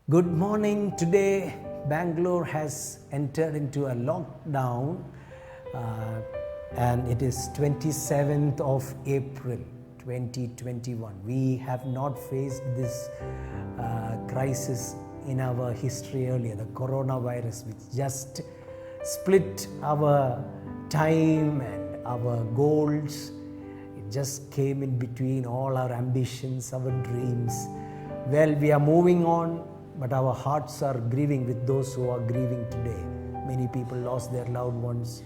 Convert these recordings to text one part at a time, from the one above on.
Good morning. Today, Bangalore has entered into a lockdown and it is 27th of April 2021. We have not faced this crisis in our history earlier, the coronavirus, which just split our time and our goals. It just came in between all our ambitions, our dreams. Well, we are moving on, but our hearts are grieving with those who are grieving today. Many people lost their loved ones.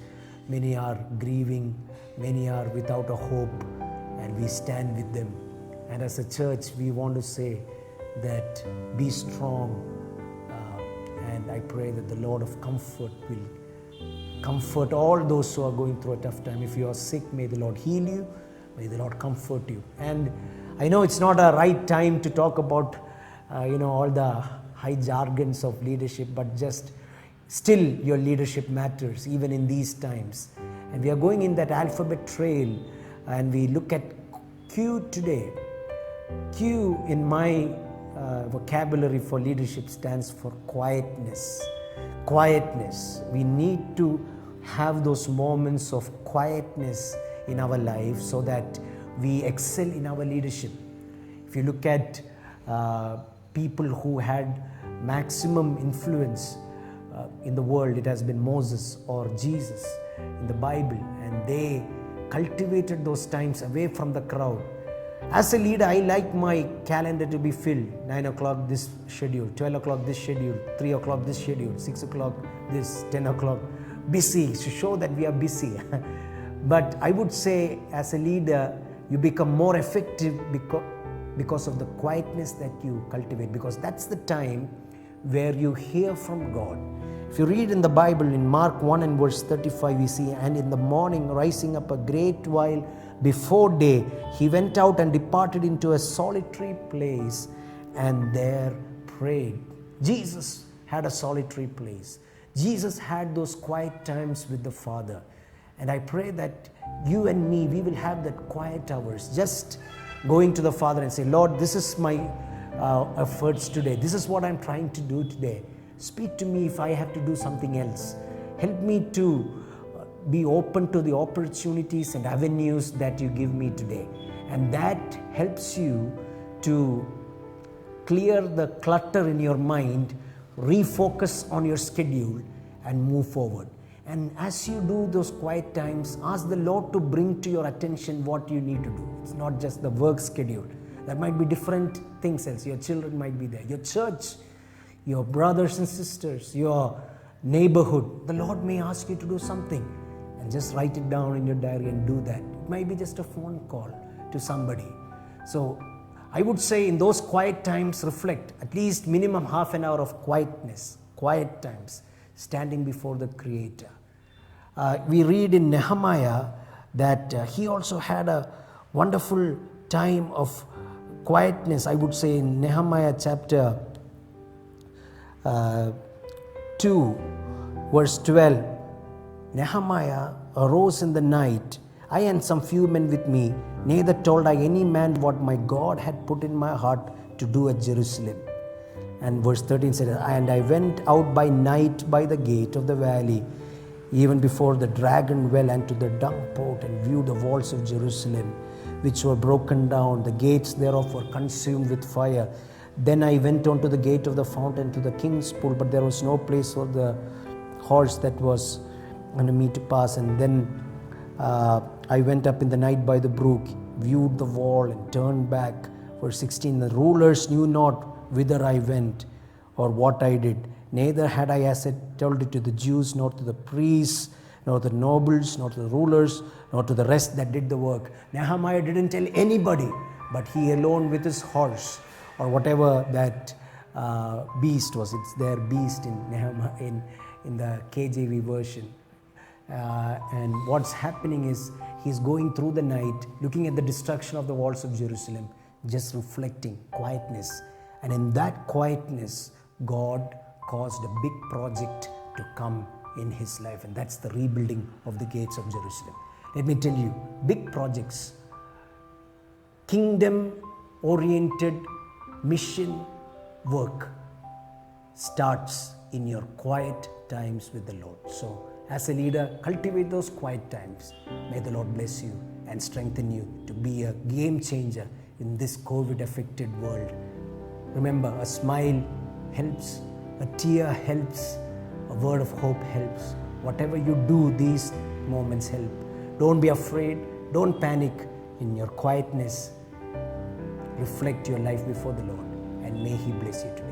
Many are grieving. Many are without a hope, and we stand with them. And as a church, we want to say that be strong. And I pray that the Lord of comfort will comfort all those who are going through a tough time. If you are sick, may the Lord heal you. May the Lord comfort you. And I know it's not a right time to talk about all the high jargons of leadership, but just still your leadership matters even in these times. And we are going in that alphabet trail, and we look at Q today. Q in my vocabulary for leadership stands for quietness. Quietness. We need to have those moments of quietness in our life so that we excel in our leadership. If you look at people who had maximum influence in the world, it has been Moses or Jesus in the Bible, and they cultivated those times away from the crowd. As a leader, I like my calendar to be filled. 9 o'clock this schedule, 12 o'clock this schedule, 3 o'clock this schedule, 6 o'clock this, 10 o'clock. Busy, to show that we are busy. But I would say as a leader, you become more effective because of the quietness that you cultivate, because that's the time where you hear from God. If you read in the Bible, in Mark 1 and verse 35, we see, and in the morning, rising up a great while before day, he went out and departed into a solitary place and there prayed. Jesus had a solitary place. Jesus had those quiet times with the Father. And I pray that you and me, we will have that quiet hours, just going to the Father and say, Lord, this is my efforts today. This is what I'm trying to do today. Speak to me if I have to do something else. Help me to be open to the opportunities and avenues that you give me today. And that helps you to clear the clutter in your mind, refocus on your schedule, and move forward. And as you do those quiet times, ask the Lord to bring to your attention what you need to do. It's not just the work schedule. There might be different things else. Your children might be there. Your church, your brothers and sisters, your neighborhood. The Lord may ask you to do something. And just write it down in your diary and do that. It might be just a phone call to somebody. So I would say in those quiet times, reflect. At least minimum half an hour of quietness, quiet times, standing before the Creator. We read in Nehemiah that he also had a wonderful time of quietness. I would say in Nehemiah chapter 2, verse 12, Nehemiah arose in the night, I and some few men with me, neither told I any man what my God had put in my heart to do at Jerusalem. And verse 13 said, and I went out by night by the gate of the valley, even before the dragon well, and to the dung port, and viewed the walls of Jerusalem, which were broken down. The gates thereof were consumed with fire. Then I went on to the gate of the fountain, to the king's pool, but there was no place for the horse that was under me to pass. And then I went up in the night by the brook, viewed the wall, and turned back. Verse 16, the rulers knew not whither I went or what I did. Neither had I as yet told it to the Jews, nor to the priests, nor the nobles, nor to the rulers, nor to the rest that did the work. Nehemiah didn't tell anybody, but he alone with his horse, or whatever that beast was. It's their beast in Nehemiah, in the KJV version. And what's happening is he's going through the night, looking at the destruction of the walls of Jerusalem, just reflecting, quietness. And in that quietness, God caused a big project to come in his life, and that's the rebuilding of the gates of Jerusalem. Let me tell you, big projects, kingdom oriented mission work starts in your quiet times with the Lord. So, as a leader, cultivate those quiet times. May the Lord bless you and strengthen you to be a game changer in this COVID affected world. Remember, a smile helps, a tear helps, a word of hope helps. Whatever you do, these moments help. Don't be afraid, don't panic. In your quietness, reflect your life before the Lord, and may He bless you today.